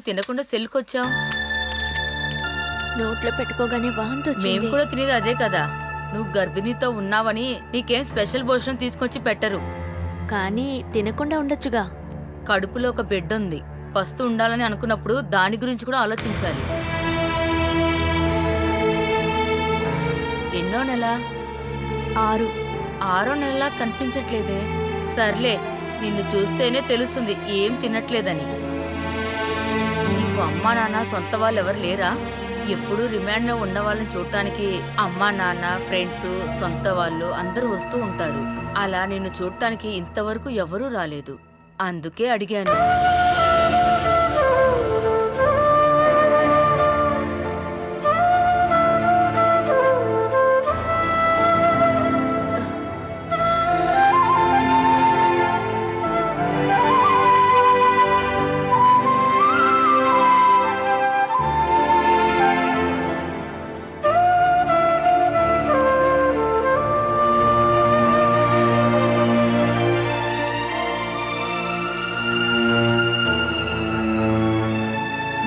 తినకుండా సెల్కొచ్చావు? నోట్లో పెట్టుకోగానే వాంతి మేము వచ్చింది. కూడా తినేది అదే కదా. నువ్వు గర్భిణీతో ఉన్నావని నీకేం స్పెషల్ భోజనం తీసుకొచ్చి పెట్టరు. కానీ తినకుండా ఉండొచ్చుగా. కడుపులో ఒక బిడ్డ ఉంది. పస్తు ఉండాలని అనుకున్నప్పుడు దాని గురించి కూడా ఆలోచించాలి. ఎన్నో నెల? 6. 6వ నెలలా కనిపించట్లేదే. సర్లే, నిన్ను చూస్తేనే తెలుస్తుంది ఏం తినట్లేదని. నీకు అమ్మా నాన్న సొంత వాళ్ళు ఎవరు లేరా? ఎప్పుడూ రిమాండ్లో ఉన్న వాళ్ళని చూడటానికి అమ్మా నాన్న, ఫ్రెండ్స్, సొంత వాళ్ళు అందరూ వస్తూ ఉంటారు. అలా నిన్ను చూడటానికి ఇంతవరకు ఎవరూ రాలేదు. అందుకే అడిగాను.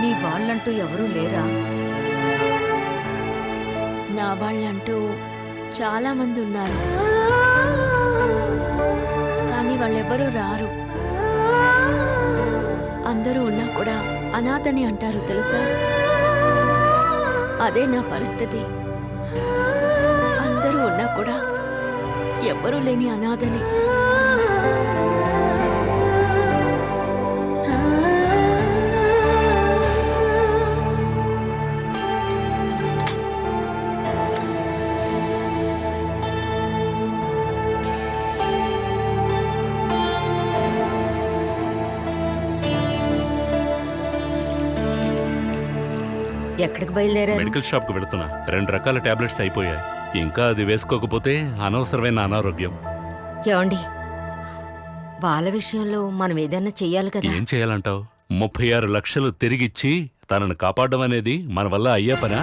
నీ వాళ్ళంటూ ఎవరూ లేరా? నా వాళ్ళంటూ చాలా మంది ఉన్నారు, కానీ వాళ్ళెవరూ రారు. అందరూ ఉన్నా కూడా అనాథని అంటారు తెలుసా? అదే నా పరిస్థితి. అందరూ ఉన్నా కూడా ఎవ్వరూ లేని అనాథని. ఎక్కడికి బయలుదేరారు? మెడికల్ షాప్కి వెళుతున్నా. 2 రకాల టాబ్లెట్స్ అయిపోయాయి. ఇంకా అది వేసుకోకపోతే అనవసరమైన అనారోగ్యం. ఏమండి, బాల విషయంలో మనం ఏదైనా చెయ్యాలి కదా. ఏం చేయాలంటావు? 36 లక్షలు తిరిగిచ్చి తనను కాపాడడం అనేది మన వల్ల అయ్యే పనా?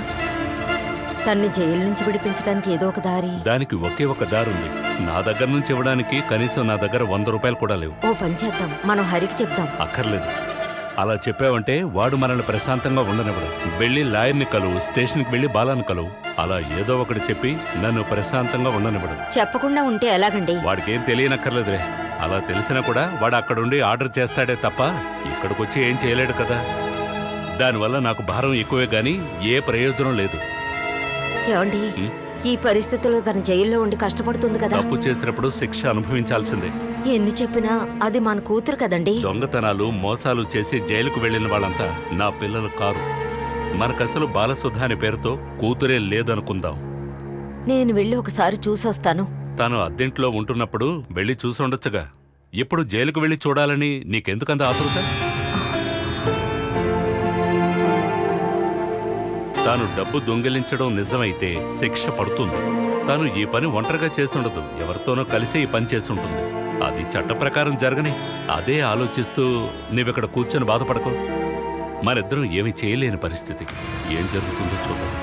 తన్ని జైలు నుంచి విడిపించడానికి ఏదో ఒక దారి. దానికి ఒకే ఒక దారుంది. నా దగ్గర నుంచి ఇవ్వడానికి కనీసం నా దగ్గర 100 రూపాయలు కూడా లేవు. ఓ పని చేద్దాం, మనం హరికి చెప్దాం. అక్కర్లేదు. అలా చెప్పావంటే వాడు మనల్ని ప్రశాంతంగా ఉండనివ్వడు. వెళ్ళి లాయర్ని కలువు, స్టేషన్కి వెళ్ళి బాలాన్ని కలువు. అలా ఏదో ఒకటి చెప్పి నన్ను ప్రశాంతంగా ఉండనివ్వడు. చెప్పకుండా ఉంటే ఎలాగండి? వాడికేం తెలియనక్కర్లేదులే. అలా తెలిసినా కూడా వాడు అక్కడుండి ఆర్డర్ చేస్తాడే తప్ప ఇక్కడికొచ్చి ఏం చేయలేడు కదా. దానివల్ల నాకు భారం ఎక్కువే గాని ఏ ప్రయోజనం లేదు. ఏమండి, ఈ పరిస్థితుల్లో తన జైల్లో ఉండి కష్టపడుతుంది కదా. తప్పు చేసినప్పుడు శిక్ష అనుభవించాల్సిందే. ఎన్ని చెప్పినా అది మన కూతురు కదండి. దొంగతనాలు, మోసాలు చేసి జైలుకు వెళ్లిన వాళ్ళంతా నా పిల్లలు కారు. మనకసలు బాలసుధ అనే పేరుతో కూతురే లేదనుకుందాం. నేను వెళ్ళి ఒకసారి చూసొస్తాను. తాను అద్దెంట్లో ఉంటున్నప్పుడు వెళ్ళి చూసుండొచ్చుగా. ఇప్పుడు జైలుకు వెళ్ళి చూడాలని నీకెందుకంత ఆతృత? తాను డబ్బు దొంగిలించడం నిజమైతే శిక్ష పడుతుంది. తాను ఈ పని ఒంటరిగా చేసుండదు, ఎవరితోనో కలిసి ఈ పని చేసుంటుంది. అది చట్ట ప్రకారం జరగని. అదే ఆలోచిస్తూ నీవిక్కడ కూర్చొని బాధపడకు. మనిద్దరం ఏమీ చేయలేని పరిస్థితి. ఏం జరుగుతుందో చూద్దాం.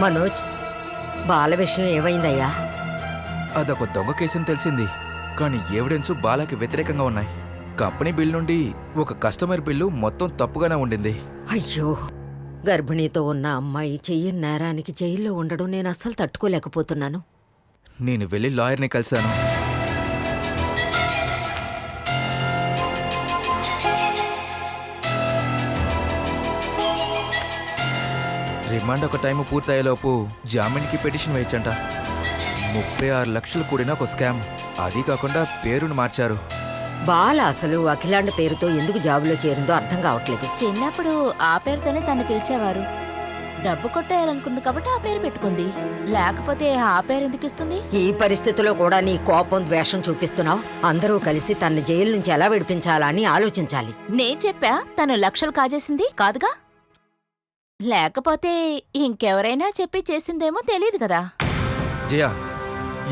మనోజ్, బాల విషయం ఏమైందయ్యా? అదొక దొంగ కేసుని తెలిసింది, కానీ ఎవిడెన్స్ బాలకి వ్యతిరేకంగా ఉన్నాయి. కంపెనీ బిల్ నుండి ఒక కస్టమర్ బిల్లు మొత్తం తప్పుగానే ఉండింది. అయ్యో, గర్భిణీతో ఉన్న అమ్మాయి చెయ్యని నేరానికి జైల్లో ఉండడం నేను అస్సలు తట్టుకోలేకపోతున్నాను. నేను వెళ్ళి లాయర్ని కలిశాను. రిమాండ్ ఒక టైం పూర్తయ్యేలోపు జామీన్కి పిటిషన్ వేయచ్చంట. 36 లక్షలు కూడిన ఒక స్కామ్. అది కాకుండా పేరును మార్చారు. బాల అసలు అఖిలాండ పేరుతో ఎందుకు జాబులో చేరిందో అర్థం కావట్లేదు. చిన్నప్పుడు ఆ పేరుతోనే తను పిలిచేవారు. డబ్బు కొట్టేయాలనుకుంది కాబట్టి ఆ పేరు పెట్టుకుంది. లేకపోతే ఆ పేరు ఎందుకు ఇస్తుంది? ఈ పరిస్థితిలో కూడా నీ కోపం ద్వేషం చూపిస్తున్నావు. అందరూ కలిసి తన్ని జైలు నుంచి ఎలా విడిపించాలా అని ఆలోచించాలి. నేను చెప్పా తను లక్షలు కాజేసింది కాదుగా. లేకపోతే ఇంకెవరైనా చెప్పి చేసిందేమో తెలియదు కదా. జయ,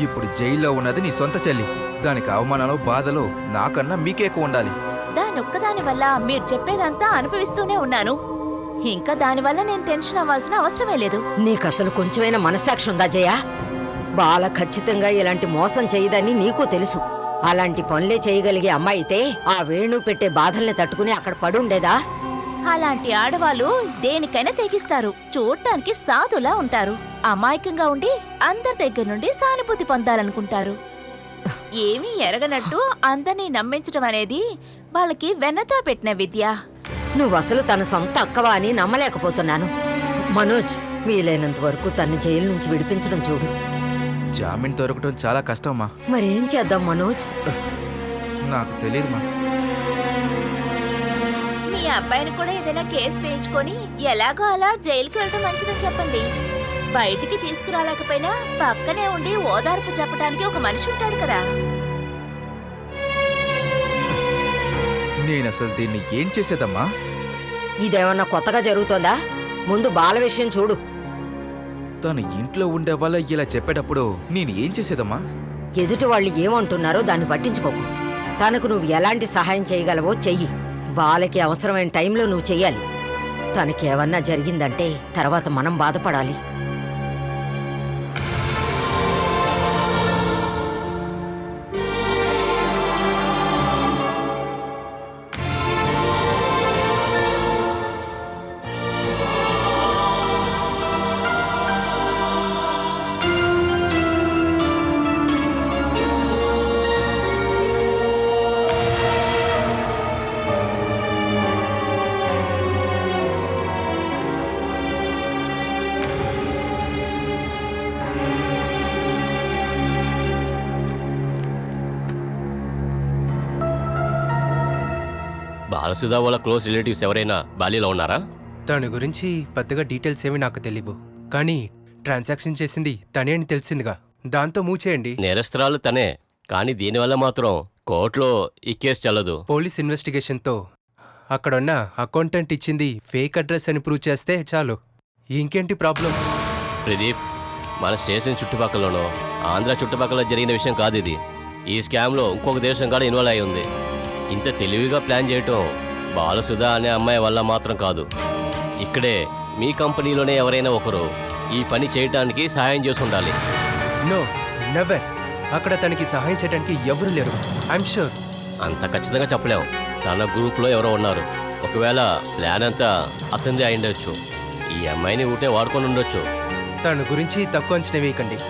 ఇప్పుడు జైల్లో ఉన్నది నీ సొంత చెల్లి. దానికి అవమానాలు బాధలు నాకన్నా మీకే ఎక్కువ ఉండాలి. దానొక్కదాని వల్ల మీరు చెప్పేదంతా అనుభవిస్తూనే ఉన్నాను. ఇంకా దానివల్ల నేను టెన్షన్ అవ్వాల్సిన అవసరమే లేదు. నీకసలు కొంచెమైనా మనస్సాక్షి ఉందా జయ? బాల ఖచ్చితంగా ఇలాంటి మోసం చేయదని నీకు తెలుసు. అలాంటి పనులే చేయగలిగే అమ్మాయితే ఆ వేణు పెట్టే బాధల్ని తట్టుకుని అక్కడ పడుండేదా? అలాంటి ఆడవాళ్ళు దేనికైనా తెగిస్తారు. చూడ్డానికి సాధులా ఉంటారు. అమాయకంగా ఉండి అందరి దగ్గర నుండి సానుభూతి పొందాలనుకుంటారు. ఏమీ ఎరగనట్టు అందరినీ నమ్మించడం అనేది వాళ్ళకి వెన్నతో పెట్టిన విద్య. నువ్వసలు తన సొంత అక్కవా అని నమ్మలేకపోతున్నాను. మనోజ్, వీలైనంత వరకు తన్ని జైలు నుంచి విడిపించడం చూడు. జామీన్ దొరకటం చాలా కష్టమ్మా. మరేం చేద్దాం మనోజ్? నాకు తెలియదుమా. మీ అబ్బాయిని కూడా ఏదైనా కేసు వేయించుకొని ఎలాగో అలా జైలుకి వెళ్ళడం మంచిదని చెప్పండి. బయటికి తీసుకురాలేకపోయినా పక్కనే ఉండి ఓదార్పు చెప్పడానికి ఒక మనిషి ఉంటాడు కదా. నేనసలు దీన్ని ఏం చేసేదమ్మా? ఇదేమన్నా కొత్తగా జరుగుతోందా? ముందు బాల విషయం చూడు. తను ఇంట్లో ఉండే వాళ్ళ ఇలా చెప్పేటప్పుడు నేను ఏం చేసేదమ్మా? ఎదుటి వాళ్ళు ఏమంటున్నారో దాన్ని పట్టించుకోకు. తనకు నువ్వు ఎలాంటి సహాయం చేయగలవో చెయ్యి. బాలకి అవసరమైన టైంలో నువ్వు చెయ్యాలి. తనకేమన్నా జరిగిందంటే తర్వాత మనం బాధపడాలి. బాలసుధా వాళ్ళ క్లోజ్ రిలేటివ్స్ ఎవరైనా బాలీలో ఉన్నారా? దాని గురించి పెద్దగా డీటెయిల్స్ ఏమి నాకు తెలియవు. కానీ ట్రాన్సాక్షన్ చేసింది తనే అని తెలిసిందిగా. దాంతో మూవ్ చేయండి. నేరస్తురాలు తనే, కానీ దీనివల్ల మాత్రం కోర్టులో ఈ కేసు చెల్లదు. పోలీస్ ఇన్వెస్టిగేషన్తో అక్కడున్న అకౌంటెంట్ ఇచ్చింది ఫేక్ అడ్రస్ అని ప్రూవ్ చేస్తే చాలు. ఇంకేంటి ప్రాబ్లం? ప్రదీప్, మన స్టేషన్ చుట్టుపక్కలనో ఆంధ్ర చుట్టుపక్కల జరిగిన విషయం కాదు ఇది. ఈ స్కామ్లో ఇంకొక దేశం కూడా ఇన్వాల్వ్ అయి ఉంది. ఇంత తెలివిగా ప్లాన్ చేయటం బాలసుధా అనే అమ్మాయి వల్ల మాత్రం కాదు. ఇక్కడే మీ కంపెనీలోనే ఎవరైనా ఒకరు ఈ పని చేయటానికి సహాయం చేసి ఉండాలి. No, never. అక్కడ తనకి సహాయం చేయడానికి ఎవరు లేరు. I'm sure. అంత ఖచ్చితంగా చెప్పలేం. తన గ్రూప్లో ఎవరో ఉన్నారు. ఒకవేళ ప్లాన్ అంతా అతనిదే అయిండొచ్చు. ఈ అమ్మాయిని ఊటే వాడుకొని ఉండొచ్చు. తన గురించి తక్కువ అంచనా వేయకండి.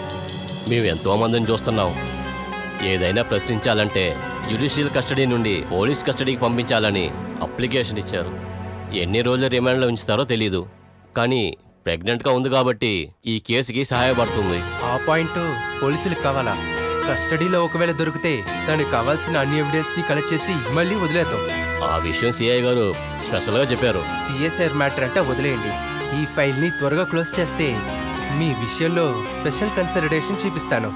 మేము ఎంతోమందిని చూస్తున్నాం. ఏదైనా ప్రశ్నించాలంటే జ్యుడిషియల్ కస్టడీ నుండి పోలీస్ కస్టడీకి పంపించాలని అప్లికేషన్ ఇచ్చారు. ఎన్ని రోజులు రిమాండ్లో ఉంచుతారో తెలీదు. కానీ ప్రెగ్నెంట్గా ఉంది కాబట్టి ఈ కేసుకి సహాయపడుతుంది. ఆ పాయింట్ పోలీసులకు కావాలా? కస్టడీలో ఒకవేళ దొరికితే తనకు కావాల్సిన అన్ని ఎవిడెన్స్ని కలెక్ట్ చేసి మళ్ళీ వదిలేతాం. ఆ విషయం సిఐ గారు స్పెషల్గా చెప్పారు. సిఎస్ఆర్ మ్యాటర్ అంటే వదిలేయండి. ఈ ఫైల్ని త్వరగా క్లోజ్ చేస్తే మీ విషయంలో స్పెషల్ కన్సిడరేషన్ చూపిస్తాను.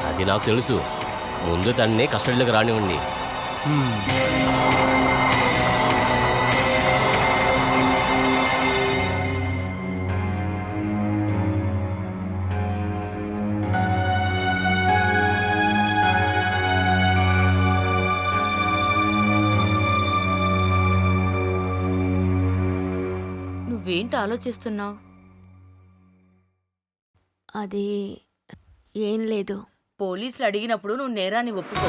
అది నాకు తెలుసు. ముందు తనని కస్టడీలోకి రానివ్వండి. నువ్వేంటి ఆలోచిస్తున్నావు? అది ఏం లేదు. పోలీసులు అడిగినప్పుడు నువ్వు నేరాన్ని ఒప్పుకో.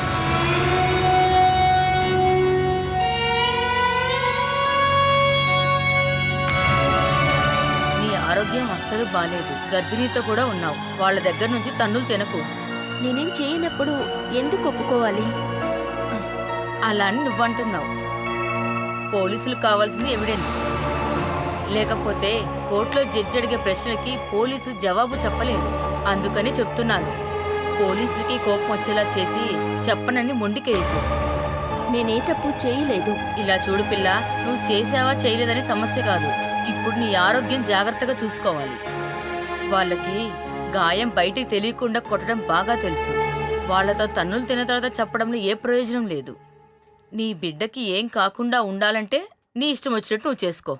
నీ ఆరోగ్యం అస్సలు అస్సలు బాలేదు. గర్భిణీతో కూడా ఉన్నావు. వాళ్ళ దగ్గర నుంచి తన్నులు తినకు. నేనేం చేయనప్పుడు ఎందుకు ఒప్పుకోవాలి? అలా అని నువ్వంటున్నావు. పోలీసులు కావాల్సింది ఎవిడెన్స్. లేకపోతే కోర్టులో జడ్జి అడిగే ప్రశ్నలకి పోలీసు జవాబు చెప్పలేదు. అందుకని చెప్తున్నాను. పోలీసులకి కోపం వచ్చేలా చేసి చెప్పనని మొండికేయకు. నేనే తప్పు చేయలేదు. ఇలా చూడు పిల్ల, నువ్వు చేసావా చేయలేదని సమస్య కాదు. ఇప్పుడు నీ ఆరోగ్యం జాగ్రత్తగా చూసుకోవాలి. వాళ్ళకి గాయం బయటికి తెలియకుండా కొట్టడం బాగా తెలుసు. వాళ్ళతో తన్నులు తిన్న తర్వాత చెప్పడంలో ఏ ప్రయోజనం లేదు. నీ బిడ్డకి ఏం కాకుండా ఉండాలంటే నీ ఇష్టం వచ్చినట్టు నువ్వు చేసుకో.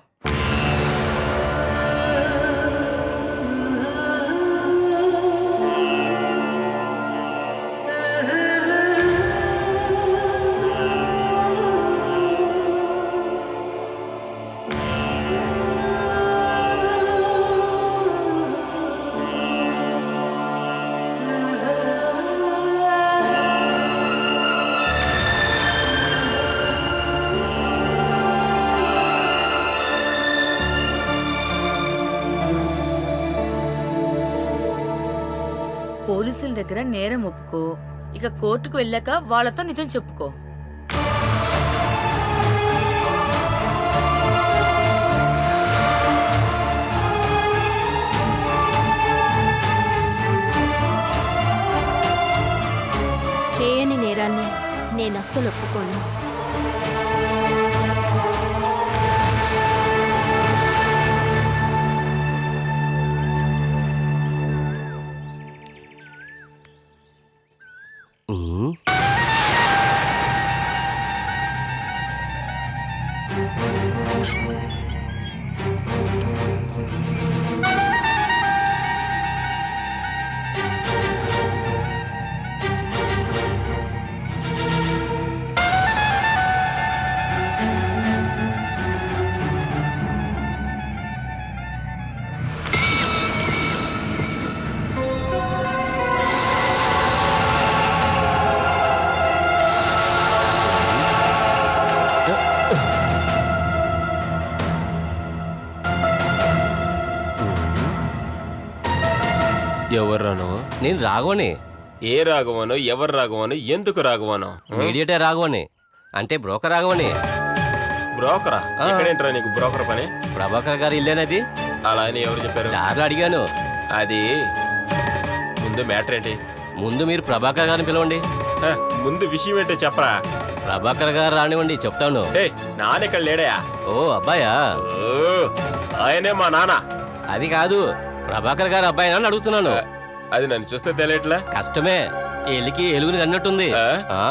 పోలీసుల దగ్గర నేరం ఒప్పుకో. ఇక కోర్టుకు వెళ్ళాక వాళ్ళతో నిజం చెప్పుకో. చేయని నేరాన్ని నేను అస్సలు ఒప్పుకోను. ఉమ్. ఎవర్రా నువ్వు? నేను రాఘవని, ఏ రాఘవను, ఎవరు రాఘవను, ఎందుకు రాఘవను? మీడియేటర్ రాఘవని, అంటే బ్రోకర్ రాఘవని. బ్రోకరా? ఎక్కడేంట్రా నీకు బ్రోకర్ పని? ప్రభాకర్ గారు ఇల్లేనది. అలా అని ఎవరు చెప్పారు? దారిలో అడిగాను. అది ముందు మ్యాటర్ ఏంటి? ముందు మీరు ప్రభాకర్ గారిని పిలవండి. హ, ముందు విషయం ఏంటో చెప్పరా. ప్రభాకర్ గారు రానివ్వండి, చెప్తాను. ఏ నాన్నెక్కడ లేడయా? ఓ అబ్బాయా? ఓ, ఆయనే మా నాన్న. అది కాదు, ప్రభాకర్ గారు అబ్బాయి అని అడుగుతున్నాను. అది నన్ను చూస్తే తెలియట్లా? కష్టమే, ఎలికి ఎలుగుని అన్నట్టుంది. ఆ? ఆ,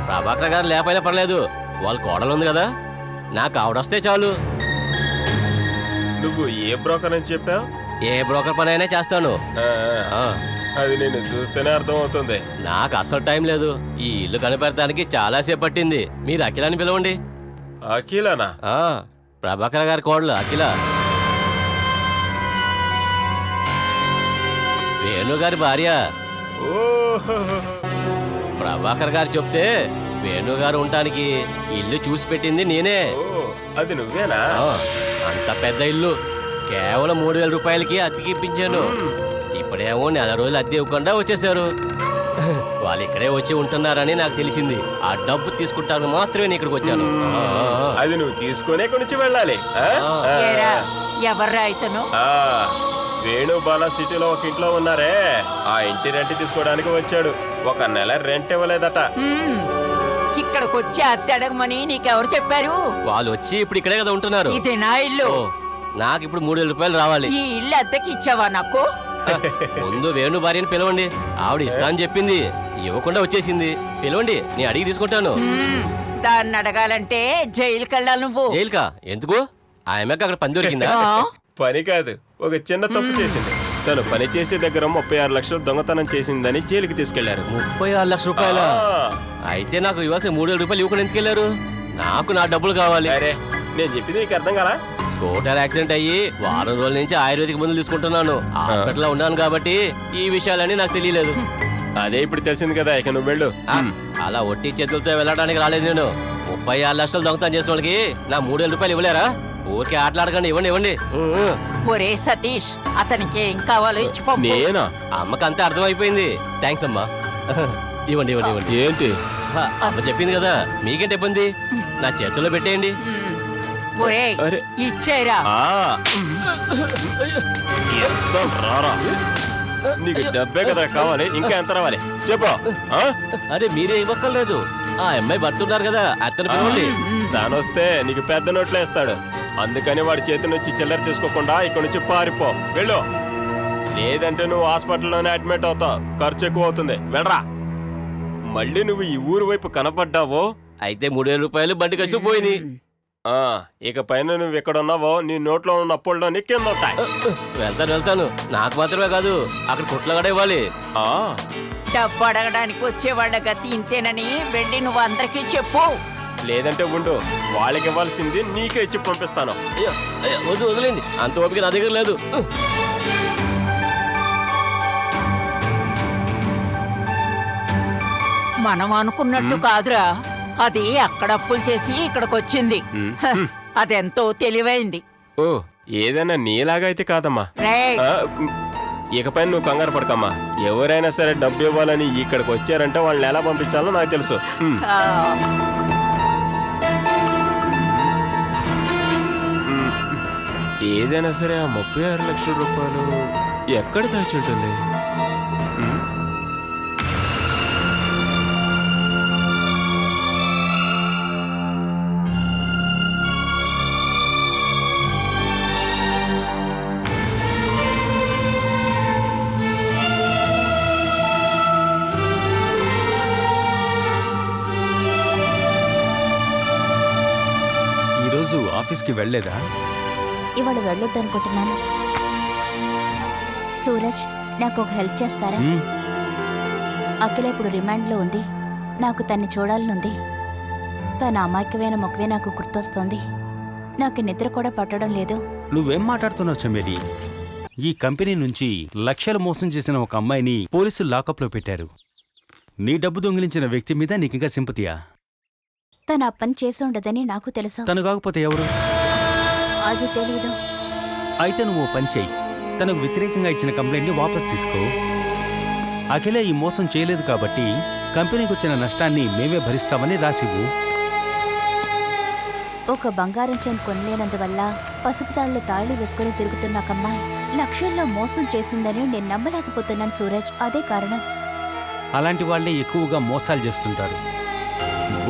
ప్రభాకర్ గారు లేకపోయినా పర్లేదు, వాళ్ళ కోడలు ఉంది కదా, నాకు ఆవిడొస్తే చాలు. నువ్వు ఏ బ్రోకర్ అని చెప్పావు? ఏ బ్రోకర్ పని అయినా చేస్తాను. ఆ, అది నేను చూస్తేనే అర్థం అవుతుంది. నాకు అసలు టైం లేదు. ఈ ఇల్లు కనిపెడతానికి చాలా సేపు పట్టింది. మీరు అఖిలని పిలవండి. అఖిలనా? ఆ, ప్రభాకర్ గారి కోడలు అఖిల. వేణుగారి భార్య. ఓహో, ప్రభాకర్ గారు చెప్తే వేణుగారు ఉండటానికి ఇల్లు చూసి పెట్టింది నేనే. ఓ, అది నువ్వేనా? ఆ, అంత పెద్ద ఇల్లు కేవలం 3000 రూపాయలకి అద్దెకి ఇప్పించాను. ఇప్పుడేమో నెల రోజులు అద్దె ఇవ్వకుండా వచ్చేసారు. వాళ్ళు ఇక్కడే వచ్చి ఉంటున్నారని నాకు తెలిసింది. ఆ డబ్బు తీసుకుంటాను మాత్రమే నేను ఇక్కడికి వచ్చాను. అది నువ్వు తీసుకునే కొనిచ్చి వెళ్ళాలి. ఆ? ఏరా, ఎవర్రా ఇతను? ఆ, వేణుబాల సిటీలో ఒక ఇంట్లో ఉన్నారే, ఆ ఇంటి రెంట్ తీసుకోవడానికి వచ్చాడు. ఒక నెల రెంట్ ఇవ్వలేదట. ఇక్కడికొచ్చి అద్దె అడగమని నీకెవరు చెప్పారు? వాళ్ళు వచ్చి ఇప్పుడు ఇక్కడే కదా ఉంటున్నారు. ఇది నా ఇల్లు. ఓ, నాకు ఇప్పుడు 3000 రూపాయలు రావాలి. ఈ ఇల్లు అద్దెకి ఇచ్చావా నాకు? ముందు వేణు భార్యని పిలవండి. ఆవిడ ఇస్తా అని చెప్పింది, ఇవ్వకుండా వచ్చేసింది. పిలవండి, నేను అడిగి తీసుకుంటాను. దాన్ని అడగాలంటే జైలుకి వెళ్ళాలి నువ్వు. జైలుకా? ఎందుకు? ఆమెకు అక్కడ పని దొరికిందా? పని కాదు, ఒక చిన్న తప్పు చేసింది. తను పని చేసే దగ్గర 36 లక్షలు దొంగతనం చేసిందని జైలుకి తీసుకెళ్లారు. 36 లక్షల రూపాయల? అయితే నాకు ఇవ్వాల్సిన 3000 రూపాయలు ఇవ్వకుండా ఎందుకు వెళ్ళారు? నాకు నా డబ్బులు కావాలి. అరే, నేను చెప్పింది నీకు అర్థం కదా? స్కూటర్ యాక్సిడెంట్ అయ్యి వారం రోజుల నుంచి ఆయుర్వేదిక్ మందులు తీసుకుంటున్నాను. హాస్పిటల్లో ఉన్నాను కాబట్టి ఈ విషయాలన్నీ నాకు తెలియలేదు. అదే ఇప్పుడు తెలిసింది కదా, ఇక నువ్వు వెళ్ళు. ఆ, అలా ఒట్టి చేతులతో వెళ్ళడానికి రాలేదు నేను. 36 లక్షలు దొంగతనం చేసిన వాళ్ళకి నా 3000 రూపాయలు ఇవ్వలేరా? ఊరికే ఆటలాడకండి, ఇవ్వండి ఇవ్వండి. ఒరే సతీష్, అతనికి ఏం కావాలో ఇచ్చి పంపు. నేనా? అమ్మకి అంతా అర్థమైపోయింది. థ్యాంక్స్ అమ్మా. ఇవ్వండి ఇవ్వండి ఇవ్వండి. ఏంటి? అమ్మ చెప్పింది కదా, మీకేంటి ఇబ్బంది? నా చేతుల్లో పెట్టేయండి. ఒరే అరే. ఇచ్చేరా. ఇస్తాం, రారా. నీకు డబ్బే కదా కావాలి, ఇంకా ఎంత రావాలి చెప్పు. ఆ? అరే మీరే ఇవ్వక్కర్లేదు. ఆ అమ్మాయి భర్తున్నారు కదా, అతను పిలవండి. తానొస్తే నీకు పెద్ద నోట్లు వేస్తాడు. అందుకని వాడి చేతి నుంచి చిల్లర తీసుకోకుండా ఇక్కడ నుంచి పారిపో, వెళ్ళు. లేదంటే నువ్వు హాస్పిటల్లోనే అడ్మిట్ అవుతావు, ఖర్చు ఎక్కువ అవుతుంది. వెళ్ళరా. మళ్ళీ నువ్వు ఈ ఊరు వైపు కనపడ్డావో అయితే 3000 రూపాయలు బండి ఖర్చు పోయినాయి. ఇక పైన నువ్వు ఎక్కడ ఉన్నావో నీ నోట్లో ఉన్న అప్పుల్లోని కింద ఉంటాయి. వెళ్తాను. నాకు మాత్రమే కాదు, అక్కడ కుట్ల కూడా ఇవ్వాలి. డబ్బు అడగడానికి వచ్చే వాళ్ళ గతి ఇంతేనని వెళ్ళి నువ్వు అందరికీ చెప్పు. లేదంటే ఉండు, వాళ్ళకి ఇవ్వాల్సింది నీకే ఇచ్చి పంపిస్తాను. అయ్యో, వదిలేండి, అంత ఓపిక నా దగ్గర లేదు. మనం అనుకున్నట్టు కాదురా, అది అక్కడ అప్పులు చేసి ఇక్కడికి వచ్చింది. అదెంతో తెలివైంది. ఓ, ఏదైనా నీలాగా అయితే కాదమ్మా. రేయ్, ఇకపై నువ్వు కంగారు పడకమ్మా. ఎవరైనా సరే డబ్బు ఇవ్వాలని ఇక్కడికి వచ్చారంటే వాళ్ళని ఎలా పంపించాలో నాకు తెలుసు. ఆ, ఏదైనా సరే ఆ 36 లక్షల రూపాయలు ఎక్కడ దాచి ఉంటుంది? ఈరోజు ఆఫీస్కి వెళ్ళలేదా? ఇవాళ వెళ్ళొద్దనుకుంటున్నాను. సూరజ్, నాకు ఒక హెల్ప్ చేస్తారా? అఖిల ఇప్పుడు రిమాండ్లో ఉంది. నాకు తన్ని చూడాలనుంది. తన అమాయకమైన మొక్కవే నాకు గుర్తొస్తోంది. నాకు నిద్ర కూడా పట్టడం లేదు. నువ్వేం మాట్లాడుతున్నావు చమేలి? ఈ కంపెనీ నుంచి లక్షలు మోసం చేసిన ఒక అమ్మాయిని పోలీసులు లాకప్లో పెట్టారు. నీ డబ్బు దొంగిలించిన వ్యక్తి మీద నీకింకా సింపతియా? తన ఆ పని చేసి ఉండదని నాకు తెలుసు. తను కాకపోతే ఎవరు? అది తెలీదు. అయితే నువ్వు ఓ పని చెయ్యి. తనకు వ్యతిరేకంగా ఇచ్చిన కంప్లైంట్ని వాపస్ తీసుకో. అఖిల ఈ మోసం చేయలేదు కాబట్టి కంపెనీకి వచ్చిన నష్టాన్ని మేమే భరిస్తామని రాసివ్వు. ఒక బంగారం చైన్ కొనలేనందువల్ల పసుపు తాళ్ళు తాళి వేసుకుని తిరుగుతున్న ఒక అమ్మాయి లక్షల్లో మోసం చేసిందని నేను నమ్మలేకపోతున్నాను సూరజ్. అదే కారణం. అలాంటి వాళ్లే ఎక్కువగా మోసాలు చేస్తుంటారు.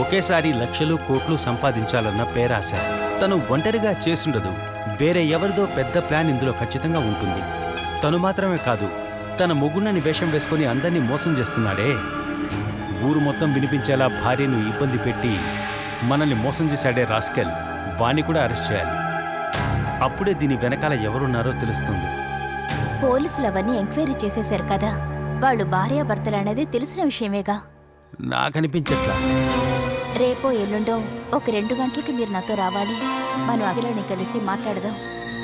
ఒకేసారి లక్షలు కోట్లు సంపాదించాలన్న పేరాశ. తను ఒంటరిగా చేసుండదు. వేరే ఎవరిదో పెద్ద ప్లాన్ ఇందులో ఖచ్చితంగా ఉంటుంది. తను మాత్రమే కాదు, తన మొగున్నని వేషం వేసుకుని అందరినీ మోసం చేస్తున్నాడే. ఊరు మొత్తం వినిపించేలా భార్యను ఇబ్బంది పెట్టి మనల్ని మోసం చేశాడే రాస్కెల్, వాణ్ణి కూడా అరెస్ట్ చేయాలి. అప్పుడే దీని వెనకాల ఎవరున్నారో తెలుస్తుంది. పోలీసులు అవన్నీ ఎంక్వైరీ చేసేశారు కదా. వాళ్ళు భార్యాభర్తలనేది తెలిసిన విషయమేగా. నాకనిపించట్లా. రేపో ఎల్లుండో ఒక 2 గంటలకి మీరు నాతో రావాలి. మనం అఖిలని కలిసి మాట్లాడదాం.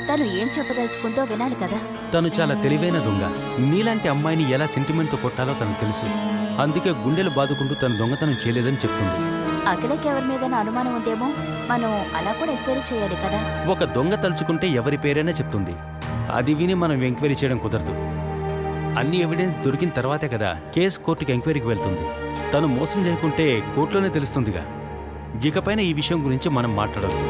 తను ఏం చెప్పదలుచుకుందో వినాలి కదా. తను చాలా తెలివైన దొంగ. నీలాంటి అమ్మాయిని ఎలా సెంటిమెంట్తో కొట్టాలో తనకు తెలుసు. అందుకే గుండెలు బాదుకుంటూ తను దొంగతనం చేయలేదని చెప్తుంది. అఖిలకి ఎవరి మీద అనుమానం ఉందేమో, మనం అలా కూడా ఎంక్వైరీ చేయాలి కదా. ఒక దొంగ తలుచుకుంటే ఎవరి పేరైనా చెప్తుంది. అది విని మనం ఎంక్వైరీ చేయడం కుదరదు. అన్ని ఎవిడెన్స్ దొరికిన తర్వాతే కదా కేసు కోర్టుకి ఎంక్వైరీకి వెళ్తుంది. తను మోసం చేయకుంటే కోర్టులోనే తెలుస్తుందిగా. ఇకపైన ఈ విషయం గురించి మనం మాట్లాడద్దు.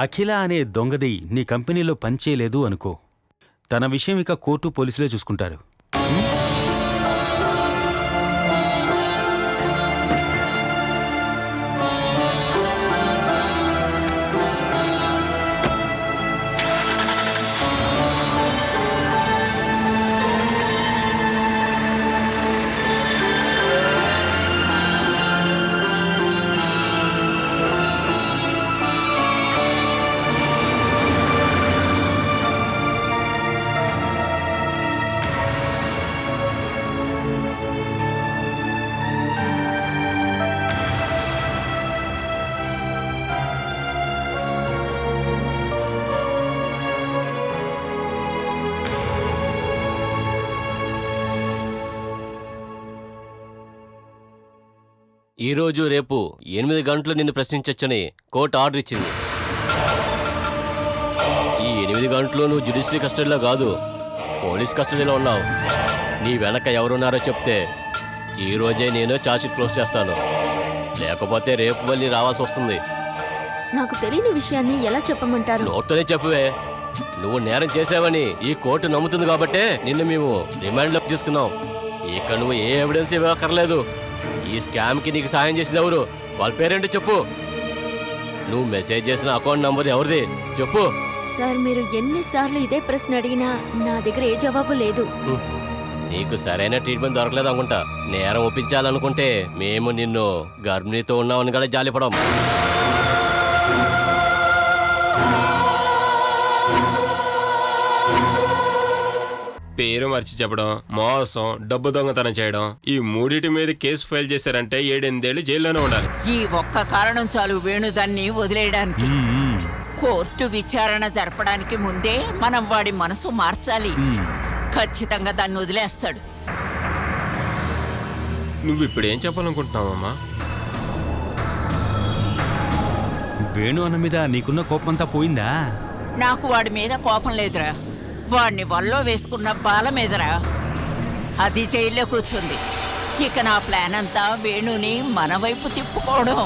అఖిల అనే దొంగది నీ కంపెనీలో పనిచేయలేదు అనుకో. తన విషయం ఇక కోర్టు పోలీసులే చూసుకుంటారు. ఈరోజు రేపు 8 గంటలు నిన్ను ప్రశ్నించొచ్చని కోర్టు ఆర్డర్ ఇచ్చింది. ఈ 8 గంటలు నువ్వు జ్యుడిషియరీ కస్టడీలో కాదు, పోలీస్ కస్టడీలో ఉన్నావు. నీ వెనక ఎవరున్నారో చెప్తే ఈ రోజే నేను ఛార్జ్షీట్ క్లోజ్ చేస్తాను. లేకపోతే రేపు మళ్ళీ రావాల్సి వస్తుంది. నాకు తెలియని విషయాన్ని ఎలా చెప్పమంటారు? నోట్తోనే చెప్పువే. నువ్వు నేరం చేసావని ఈ కోర్టు నమ్ముతుంది కాబట్టే నిన్ను మేము రిమాండ్లోకి తీసుకున్నాం. ఇక నువ్వు ఏ ఎవిడెన్స్ ఇవ్వక్కర్లేదు. ఈ స్కామ్కి నీకు సాయం చేసింది ఎవరు? వాళ్ళ పేరేంటో చెప్పు. నువ్వు మెసేజ్ చేసిన అకౌంట్ నంబర్ ఎవరిది చెప్పు. సార్, మీరు ఎన్నిసార్లు ఇదే ప్రశ్న అడిగినా నా దగ్గర ఏ జవాబు లేదు. నీకు సరైన ట్రీట్మెంట్ దొరకలేదు అనుకుంటా. నేరం ఒప్పించాలనుకుంటే మేము నిన్ను గర్భిణీతో ఉన్నామని కూడా జాలిపడం. పేరు మర్చి చెప్పడం, మోసం, డబ్బు దొంగతనం చేయడం, ఈ మూడిటి మీద కేసు ఫైల్ చేశారంటే 7-8 ఏళ్ళు జైల్లోనే ఉండాలి. ఈ ఒక్క కారణం చాలు వేణుదాన్ని వదిలేయడానికి. కోర్టు విచారణ జరపడానికి ముందే మనం వాడి మనసు మార్చాలి. ఖచ్చితంగా దాన్ని వదిలేస్తాడు. నువ్వు ఇప్పుడు ఏం చెప్పాలనుకుంటున్నావమ్మా? వేణు అన్న మీద నీకున్న కోపమంతా పోయిందా? నాకు వాడి మీద కోపం లేదురా, వాడిని వల్లో వేసుకున్న బాల మీదరా. అది జైల్లో కూర్చుంది. ఇక నా ప్లాన్ అంతా వేణుని మన వైపు తిప్పుకోవడం.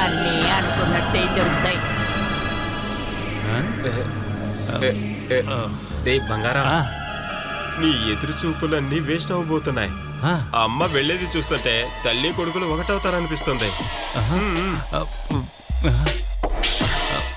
అన్నీ అనుకున్నట్టే జరుగుతాయి. రే బంగారా, నీ ఎదురు చూపులన్నీ వేస్ట్ అవ్వబోతున్నాయి. అమ్మ వెళ్ళేది చూస్తుంటే తల్లి కొడుకులు ఒకటవుతారనిపిస్తుంది.